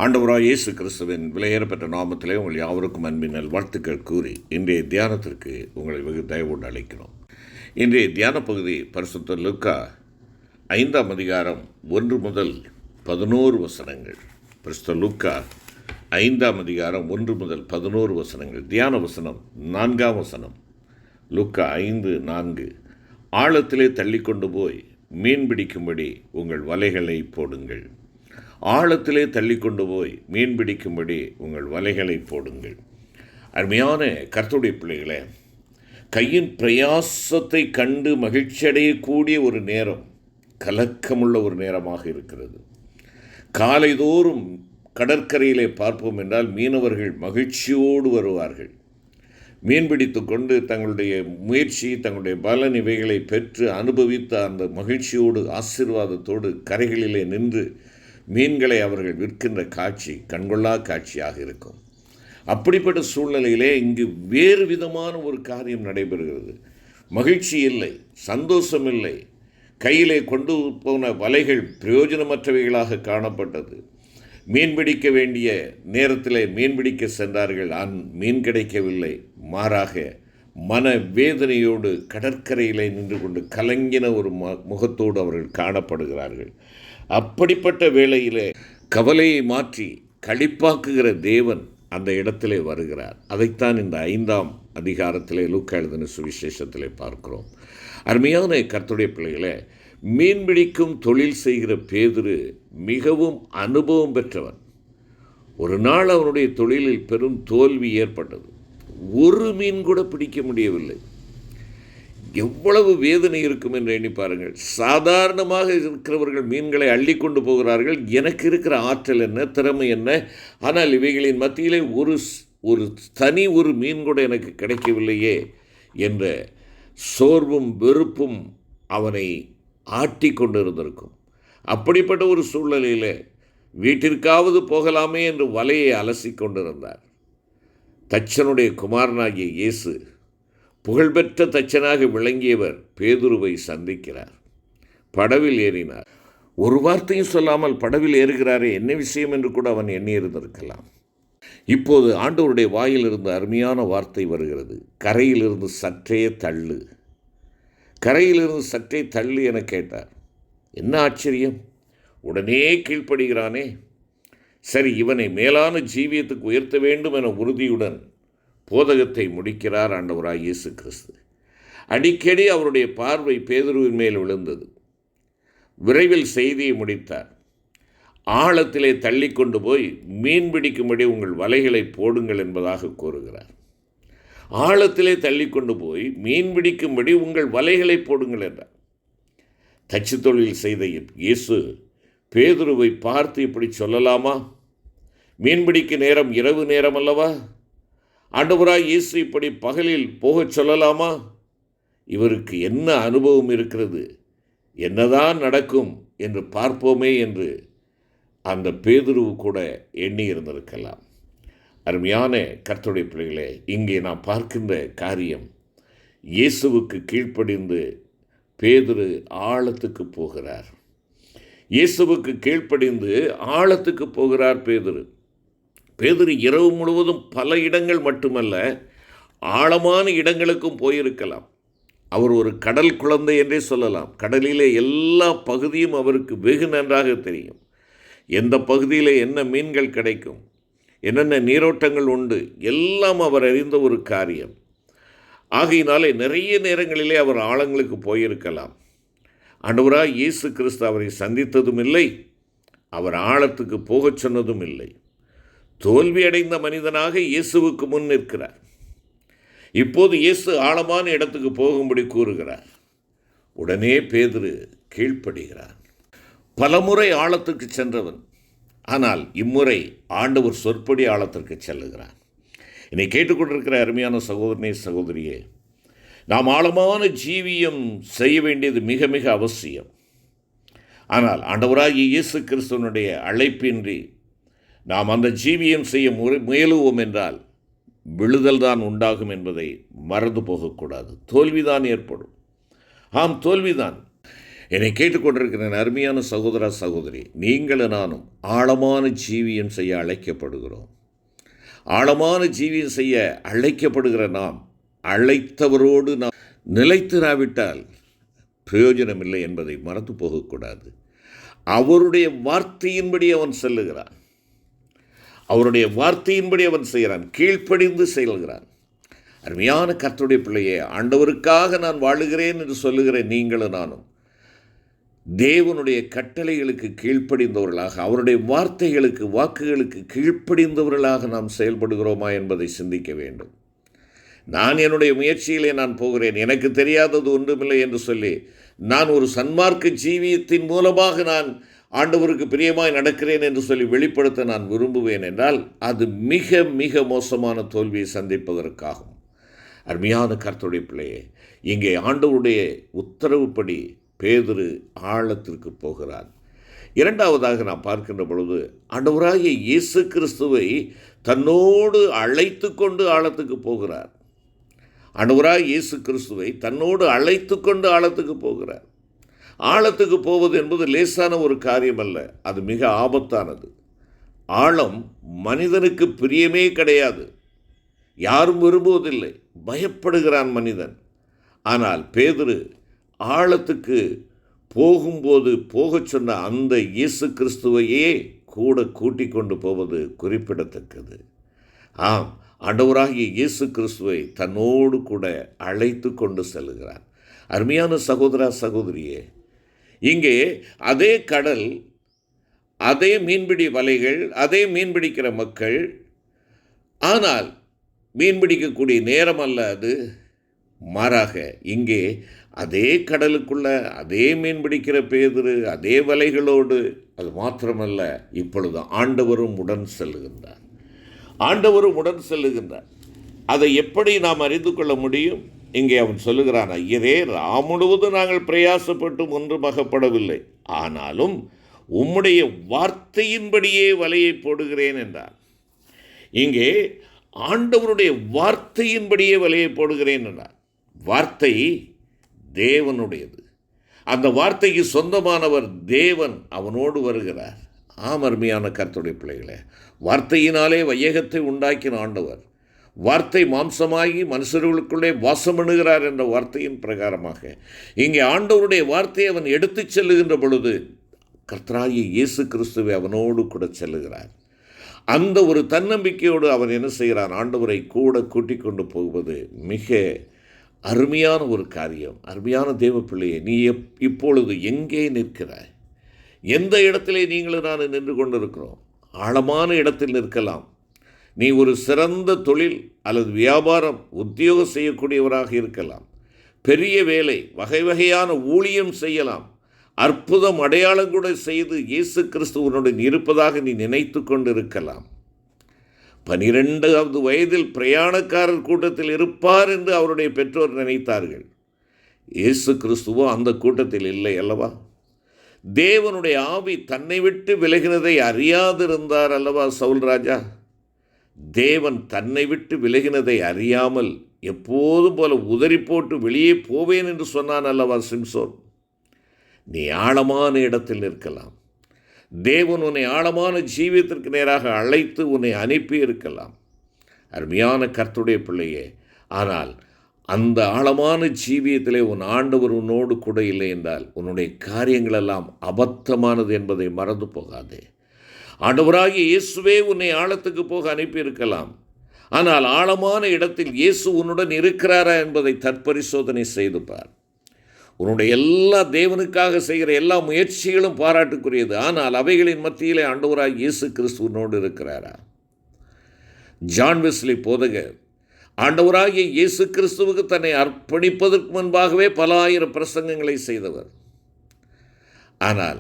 ஆண்டவராய் இயேசு கிறிஸ்துவின் விலையேறப்பெற்ற நாமத்திலே உங்கள் யாவருக்கும் அன்பின் வாழ்த்துக்கள் கூறி இன்றைய தியானத்திற்கு உங்களை வெகு தயவோடு அழைக்கிறோம். இன்றைய தியான பகுதி பரிசுத்த லூக்கா 5ஆம் அதிகாரம் 1 முதல் 11 வசனங்கள். பரிசுத்த லூக்கா 5ஆம் அதிகாரம் 1 முதல் 11 வசனங்கள். தியான வசனம் 4ஆம் வசனம். லூக்கா 5:4. ஆழத்திலே தள்ளி கொண்டு போய் மீன் பிடிக்கும்படி உங்கள் வலைகளை போடுங்கள். ஆழத்திலே தள்ளி கொண்டு போய் மீன் பிடிக்கும்படி உங்கள் வலைகளை போடுங்கள். அருமையான கர்த்தருடைய பிள்ளைகளே, கையின் பிரயாசத்தை கண்டு மகிழ்ச்சி அடையக்கூடிய ஒரு நேரம் கலக்கமுள்ள ஒரு நேரமாக இருக்கிறது. காலைதோறும் கடற்கரையிலே பார்ப்போம் என்றால் மீனவர்கள் மகிழ்ச்சியோடு வருவார்கள். மீன்பிடித்து கொண்டு தங்களுடைய முயற்சி, தங்களுடைய பலன் இவைகளை பெற்று அனுபவித்த அந்த மகிழ்ச்சியோடு ஆசீர்வாதத்தோடு கரைகளிலே நின்று மீன்களை அவர்கள் விற்கின்ற காட்சி கண்கொள்ளா காட்சியாக இருக்கும். அப்படிப்பட்ட சூழ்நிலையிலே இங்கு வேறு விதமான ஒரு காரியம் நடைபெறுகிறது. மகிழ்ச்சி இல்லை, சந்தோஷம் இல்லை. கையிலே கொண்டு போன வலைகள் பிரயோஜனமற்றவைகளாக காணப்பட்டது. மீன்பிடிக்க வேண்டிய நேரத்தில் மீன்பிடிக்க சென்றார்கள், மீன் கிடைக்கவில்லை. மாறாக மன வேதனையோடு கடற்கரையிலே நின்று கொண்டு கலங்கின ஒரு முகத்தோடு அவர்கள் காணப்படுகிறார்கள். அப்படிப்பட்ட வேளையிலே கவலையை மாற்றி களிப்பாக்குகிற தேவன் அந்த இடத்திலே வருகிறார். அதைத்தான் இந்த 5ஆம் அதிகாரத்திலே லூக்கா எழுதின சுவிசேஷத்திலே பார்க்கிறோம். அருமையான கர்த்தருடைய பிள்ளைகளே, மீன்பிடிக்கும் தொழில் செய்கிற பேதுரு மிகவும் அனுபவம் பெற்றவன். ஒரு நாள் அவனுடைய தொழிலில் பெரும் தோல்வி ஏற்பட்டது. ஒரு மீன் கூட பிடிக்க முடியவில்லை. எவ்வளவு வேதனை இருக்கும் என்று எண்ணி பாருங்கள். சாதாரணமாக இருக்கிறவர்கள் மீன்களை அள்ளி கொண்டு போகிறார்கள். எனக்கு இருக்கிற ஆற்றல் என்ன, திறமை என்ன, ஆனால் இவைகளின் மத்தியிலே ஒரு தனி ஒரு மீன் கூட எனக்கு கிடைக்கவில்லையே என்ற சோர்வும் வெறுப்பும் அவனை ஆட்டி கொண்டு இருந்திருக்கும். அப்படிப்பட்ட ஒரு சூழ்நிலையில் வீட்டிற்காவது போகலாமே என்று வலையை அலசி கொண்டிருந்தார். தச்சனுடைய குமாரனாகிய இயேசு, புகழ்பெற்ற தச்சனாக விளங்கியவர், பேதுருவை சந்திக்கிறார். படவில் ஏறினார். ஒரு வார்த்தையும் சொல்லாமல் படவில் ஏறுகிறாரே, என்ன விஷயம் என்று கூட அவன் எண்ணியிருந்திருக்கலாம். இப்போது ஆண்டவருடைய வாயிலிருந்து அருமையான வார்த்தை வருகிறது. கரையிலிருந்து சற்றே தள்ளு, கரையிலிருந்து சற்றே தள்ளு என கேட்டார். என்ன ஆச்சரியம்! உடனே கீழ்ப்படுகிறானே. சரி, இவனை மேலான ஜீவியத்துக்கு உயர்த்த வேண்டும் என உறுதியுடன் போதகத்தை முடிக்கிறார் ஆண்டவராய் இயேசு கிறிஸ்து. அடிக்கடி அவருடைய பார்வை பேதுருவின் மேல் விழுந்தது. விரைவில் செய்தியை முடித்தார். ஆழத்திலே தள்ளி கொண்டு போய் மீன் பிடிக்கும்படி உங்கள் வலைகளை போடுங்கள் என்பதாக கூறுகிறார். ஆழத்திலே தள்ளி கொண்டு போய் மீன் பிடிக்கும்படி உங்கள் வலைகளை போடுங்கள் என்றார். தச்சு தொழில் செய்த இயேசு பேதுருவை பார்த்து இப்படி சொல்லலாமா? மீன்பிடிக்க நேரம் இரவு நேரம் அல்லவா? ஆண்டவராய் இயேசு இப்படி பகலில் போகச் சொல்லலாமா? இவருக்கு என்ன அனுபவம் இருக்கிறது, என்னதான் நடக்கும் என்று பார்ப்போமே என்று அந்த பேதுரு கூட எண்ணி இருந்திருக்கலாம். அருமையான கர்த்தருடைய பிள்ளைகளே, இங்கே நாம் பார்க்கின்ற காரியம், இயேசுவுக்கு கீழ்ப்படிந்து பேதுரு ஆழத்துக்கு போகிறார். இயேசுவுக்கு கீழ்ப்படிந்து ஆழத்துக்கு போகிறார் பேதுரு. பேதுரு இரவு முழுவதும் பல இடங்கள் மட்டுமல்ல, ஆழமான இடங்களுக்கும் போயிருக்கலாம். அவர் ஒரு கடல் குழந்தை என்றே சொல்லலாம். கடலிலே எல்லா பகுதியும் அவருக்கு வெகு நன்றாக தெரியும். எந்த பகுதியில் என்ன மீன்கள் கிடைக்கும், என்னென்ன நீரோட்டங்கள் உண்டு, எல்லாம் அவர் அறிந்த ஒரு காரியம். ஆகையினாலே நிறைய நேரங்களிலே அவர் ஆழங்களுக்கு போயிருக்கலாம். ஆண்டவராய் இயேசு கிறிஸ்து அவரை சந்தித்ததும் இல்லை, அவர் ஆழத்துக்கு போகச் சொன்னதும் இல்லை. தோல்வியடைந்த மனிதனாக இயேசுவுக்கு முன் நிற்கிறார். இப்போது இயேசு ஆழமான இடத்துக்கு போகும்படி கூறுகிறார். உடனே பேதுரு கீழ்ப்படுகிறார். பலமுறை ஆழத்துக்கு சென்றவன், ஆனால் இம்முறை ஆண்டவர் சொற்படி ஆழத்திற்கு செல்லுகிறான். என்னை கேட்டுக்கொண்டிருக்கிற அருமையான சகோதரனே, சகோதரியே, நாம் ஆழமான ஜீவியம் செய்ய வேண்டியது மிக மிக அவசியம். ஆனால் ஆண்டவராகிய இயேசு கிறிஸ்துவனுடைய அழைப்பின்றி நாம் அந்த ஜீவியம் செய்ய முயலுவோம் என்றால் விழுதல் தான் உண்டாகும் என்பதை மறந்து போகக்கூடாது. தோல்விதான் ஏற்படும். ஆம், தோல்விதான். என்னை கேட்டுக்கொண்டிருக்கிற அருமையான சகோதர சகோதரி, நீங்களும் நானும் ஆழமான ஜீவியம் செய்ய அழைக்கப்படுகிறோம். ஆழமான ஜீவியம் செய்ய அழைக்கப்படுகிற நாம் அழைத்தவரோடு நாம் நிலைத்திராவிட்டால் பிரயோஜனமில்லை என்பதை மறந்து போகக்கூடாது. அவருடைய வார்த்தையின்படி அவன் செல்லுகிறான், அவருடைய வார்த்தையின்படி அவன் செய்கிறான், கீழ்ப்படிந்து செயல்கிறான். அருமையான கர்த்தருடைய பிள்ளையே, ஆண்டவருக்காக நான் வாழுகிறேன் என்று சொல்லுகிற நீங்களும் நானும் தேவனுடைய கட்டளைகளுக்கு கீழ்ப்படிந்தவர்களாக, அவருடைய வார்த்தைகளுக்கு வாக்குகளுக்கு கீழ்ப்படிந்தவர்களாக நாம் செயல்படுகிறோமா என்பதை சிந்திக்க வேண்டும். நான் என்னுடைய முயற்சியிலே நான் போகிறேன், எனக்கு தெரியாதது ஒன்றுமில்லை என்று சொல்லி நான் ஒரு சன்மார்க்க ஜீவியத்தின் மூலமாக நான் ஆண்டவருக்கு பிரியமாய் நடக்கிறேன் என்று சொல்லி வெளிப்படுத்த நான் விரும்புவேன் என்றால் அது மிக மிக மோசமான தோல்வியை சந்திப்பதற்காகும். அருமையான கர்த்தருடைய பிள்ளையே, இங்கே ஆண்டவருடைய உத்தரவுப்படி பேதுரு ஆழத்திற்கு போகிறார். இரண்டாவதாக நாம் பார்க்கின்ற பொழுது, ஆண்டவராகிய இயேசு கிறிஸ்துவை தன்னோடு அழைத்து கொண்டு ஆழத்துக்கு போகிறார். ஆண்டவராகிய இயேசு கிறிஸ்துவை தன்னோடு அழைத்து கொண்டு ஆழத்துக்கு போகிறார். ஆழத்துக்கு போவது என்பது லேசான ஒரு காரியம் அல்ல, அது மிக ஆபத்தானது. ஆழம் மனிதனுக்கு பிரியமே கிடையாது, யாரும் விரும்புவதில்லை, பயப்படுகிறான் மனிதன். ஆனால் பேதுரு ஆழத்துக்கு போகும்போது போகச் சொன்ன அந்த இயேசு கிறிஸ்துவையே கூட கூட்டிக் கொண்டு போவது குறிப்பிடத்தக்கது. ஆம், ஆண்டவராகிய இயேசு கிறிஸ்துவை தன்னோடு கூட அழைத்து கொண்டு செல்கிறார். அருமையான சகோதரா சகோதரியே, இங்கே அதே கடல், அதே மீன்பிடி வலைகள், அதே மீன்பிடிக்கிற மக்கள், ஆனால் மீன்பிடிக்கக்கூடிய நேரம் அல்ல அது. மாறாக இங்கே அதே கடலுக்குள்ள அதே மீன்பிடிக்கிற பேதுரு, அதே வலைகளோடு, அது மாத்திரமல்ல, இப்பொழுது ஆண்டவரும் உடன் செல்லுகின்றார். ஆண்டவரும் உடன் செல்லுகின்றார். அதை எப்படி நாம் அறிந்து கொள்ள முடியும்? இங்கே அவன் சொல்லுகிறான், ஐயரே, முழுவதும் நாங்கள் பிரயாசப்பட்டும் ஒன்றும் அகப்படவில்லை, ஆனாலும் உம்முடைய வார்த்தையின்படியே வலையை போடுகிறேன் என்றார். இங்கே ஆண்டவருடைய வார்த்தையின்படியே வலையை போடுகிறேன் என்றார். வார்த்தை தேவனுடையது, அந்த வார்த்தைக்கு சொந்தமானவர் தேவன், அவனோடு வருகிறார். அருமையான கர்த்தருடைய பிள்ளைகளே, வார்த்தையினாலே வையகத்தை உண்டாக்கின ஆண்டவர், வார்த்தை மாம்சமாகி மனுஷர்களுக்குள்ளே வாசம் பண்ணுகிறார் என்ற வார்த்தையின் பிரகாரமாக இங்கே ஆண்டவருடைய வார்த்தையை அவன் எடுத்து செல்லுகின்ற பொழுது கர்த்தராகிய இயேசு கிறிஸ்துவை அவனோடு கூட செல்லுகிறார். அந்த ஒரு தன்னம்பிக்கையோடு அவன் என்ன செய்கிறான்? ஆண்டவரை கூட கூட்டிக் கொண்டு போவது மிக அருமையான ஒரு காரியம். அருமையான தேவ பிள்ளையை, நீ இப்பொழுது எங்கே நிற்கிறாய்? எந்த இடத்திலே நீங்களும் நான் நின்று கொண்டிருக்கிறோம்? ஆழமான இடத்தில் நிற்கலாம். நீ ஒரு சிறந்த தொழில் அல்லது வியாபாரம், உத்தியோகம் செய்யக்கூடியவராக இருக்கலாம். பெரிய வேலை, வகை வகையான ஊழியம் செய்யலாம். அற்புதம் அடையாளம் கூட செய்து இயேசு கிறிஸ்து உன்னுடன் இருப்பதாக நீ நினைத்து கொண்டு இருக்கலாம். 12வது வயதில் பிரயாணக்காரர் கூட்டத்தில் இருப்பார் என்று அவருடைய பெற்றோர் நினைத்தார்கள். இயேசு கிறிஸ்துவோ அந்த கூட்டத்தில் இல்லை அல்லவா? தேவனுடைய ஆவி தன்னை விட்டு விலகினதை அறியாதிருந்தார் அல்லவா சவுல் ராஜா? தேவன் தன்னை விட்டு விலகினதை அறியாமல் எப்போதும் போல உதறி போட்டு வெளியே போவேன் என்று சொன்னான் அல்லவா சிம்சோன்? நீ ஆழமான இடத்தில் நிற்கலாம். தேவன் உன்னை ஆழமான ஜீவியத்திற்கு நேராக அழைத்து உன்னை அனுப்பி இருக்கலாம். அருமையான கர்த்தருடைய பிள்ளையே, ஆனால் அந்த ஆழமான ஜீவியத்திலே உன் ஆண்டவர் உன்னோடு கூட இல்லை என்றால் உன்னுடைய காரியங்களெல்லாம் அபத்தமானது என்பதை மறந்து போகாதே. ஆண்டவராகிய இயேசுவே உன்னை ஆழத்துக்கு போக அனுப்பியிருக்கலாம். ஆனால் ஆழமான இடத்தில் இயேசு உன்னுடன் இருக்கிறாரா என்பதை தற்பரிசோதனை செய்து பார். உன்னுடைய எல்லா தேவனுக்காக செய்கிற எல்லா முயற்சிகளும் பாராட்டுக்குரியது, ஆனால் அவைகளின் மத்தியிலே ஆண்டவராகிய இயேசு கிறிஸ்து உன்னோடு இருக்கிறாரா? ஜான் வெஸ்லி போதகர் ஆண்டவராகிய இயேசு கிறிஸ்துவுக்கு தன்னை அர்ப்பணிப்பதற்கு முன்பாகவே பல ஆயிரம் பிரசங்கங்களை செய்தவர். ஆனால்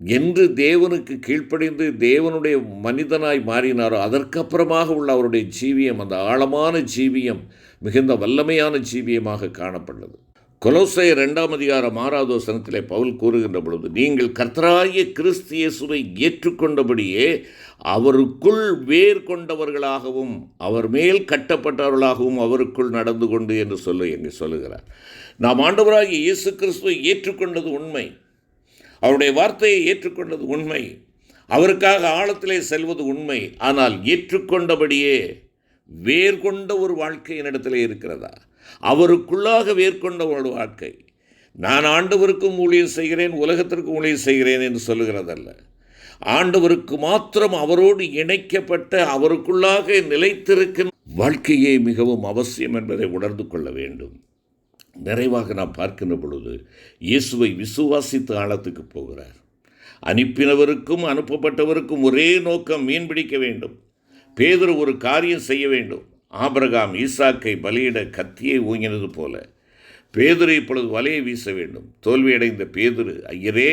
என்று தேவனுக்கு கீழ்ப்படிந்து தேவனுடைய மனிதனாய் மாறினாரோ அதற்கப்புறமாக உள்ள அவருடைய ஜீவியம், அந்த ஆழமான ஜீவியம் மிகுந்த வல்லமையான ஜீவியமாக காணப்பட்டது. கொலோசையர் 2ஆம் அதிகாரம் 6வது வசனத்திலே பவுல் கூறுகின்ற பொழுது, நீங்கள் கர்த்தராகிய கிறிஸ்து இயேசுவை ஏற்றுக்கொண்டபடியே அவருக்குள் வேர் கொண்டவர்களாகவும் அவர் மேல் கட்டப்பட்டவர்களாகவும் அவருக்குள் நடந்து கொண்டு என்று எங்கே சொல்லுகிறார். நாம் ஆண்டவராகிய இயேசு கிறிஸ்துவை ஏற்றுக்கொண்டது உண்மை. அவருடைய வார்த்தையை ஏற்றுக்கொண்டது உண்மை, அவருக்காக ஆழத்திலே செல்வது உண்மை. ஆனால் ஏற்றுக்கொண்டபடியே வேர்கொண்ட ஒரு வாழ்க்கை என்னிடத்திலே இருக்கிறதா? அவருக்குள்ளாக வேர்கொண்ட ஒரு வாழ்க்கை. நான் ஆண்டவருக்கும் ஊழியம் செய்கிறேன், உலகத்திற்கும் ஊழியம் செய்கிறேன் என்று சொல்லுகிறதல்ல. ஆண்டவருக்கு மாத்திரம் அவரோடு இணைக்கப்பட்ட அவருக்குள்ளாக நிலைத்திருக்கும் வாழ்க்கையே மிகவும் அவசியம் என்பதை உணர்ந்து கொள்ள வேண்டும். நிறைவாக நாம் பார்க்கின்ற பொழுது இயேசுவை விசுவாசித்து ஆழத்துக்கு போகிறார். அனுப்பினவருக்கும் அனுப்பப்பட்டவருக்கும் ஒரே நோக்கம், மீன் பிடிக்க வேண்டும். பேதுரு ஒரு காரியம் செய்ய வேண்டும். ஆபிரகாம் ஈசாக்கை பலியிட கத்தியை ஊங்கினது போல பேதுரு இப்பொழுது வலையை வீச வேண்டும். தோல்வியடைந்த பேதுரு, ஐயரே,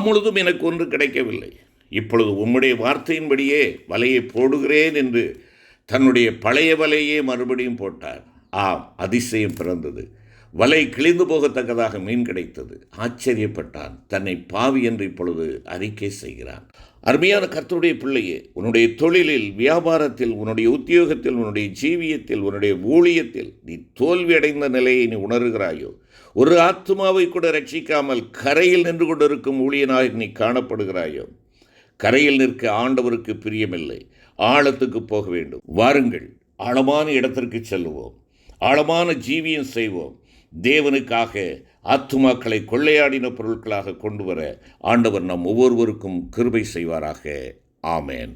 முழுதும் எனக்கு ஒன்று கிடைக்கவில்லை, இப்பொழுது உம்முடைய வார்த்தையின்படியே வலையை போடுகிறேன் என்று தன்னுடைய பழைய வலையே மறுபடியும் போட்டார். ஆம், அதிசயம் பிறந்தது. வலை கிழிந்து போகத்தக்கதாக மீன் கிடைத்தது. ஆச்சரியப்பட்டான். தன்னை பாவி என்று இப்பொழுது அறிக்கை செய்கிறான். அருமையான கர்த்தருடைய பிள்ளையே, உன்னுடைய தொழிலில், வியாபாரத்தில், உன்னுடைய உத்தியோகத்தில், உன்னுடைய ஜீவியத்தில், உன்னுடைய ஊழியத்தில் நீ தோல்வியடைந்த நிலையை நீ உணர்கிறாயோ? ஒரு ஆத்துமாவை கூட ரட்சிக்காமல் கரையில் நின்று கொண்டிருக்கும் ஊழியனாக நீ காணப்படுகிறாயோ? கரையில் நிற்க ஆண்டவருக்கு பிரியமில்லை. ஆழத்துக்கு போக வேண்டும். வாருங்கள், ஆழமான இடத்திற்கு செல்லுவோம், ஆழமான ஜீவியம் செய்வோம். தேவனுக்காக ஆத்துமாக்களை கொள்ளையாடின பொருட்களாக கொண்டு வர ஆண்டவர் நம் ஒவ்வொருவருக்கும் கிருபை செய்வாராக. ஆமேன்.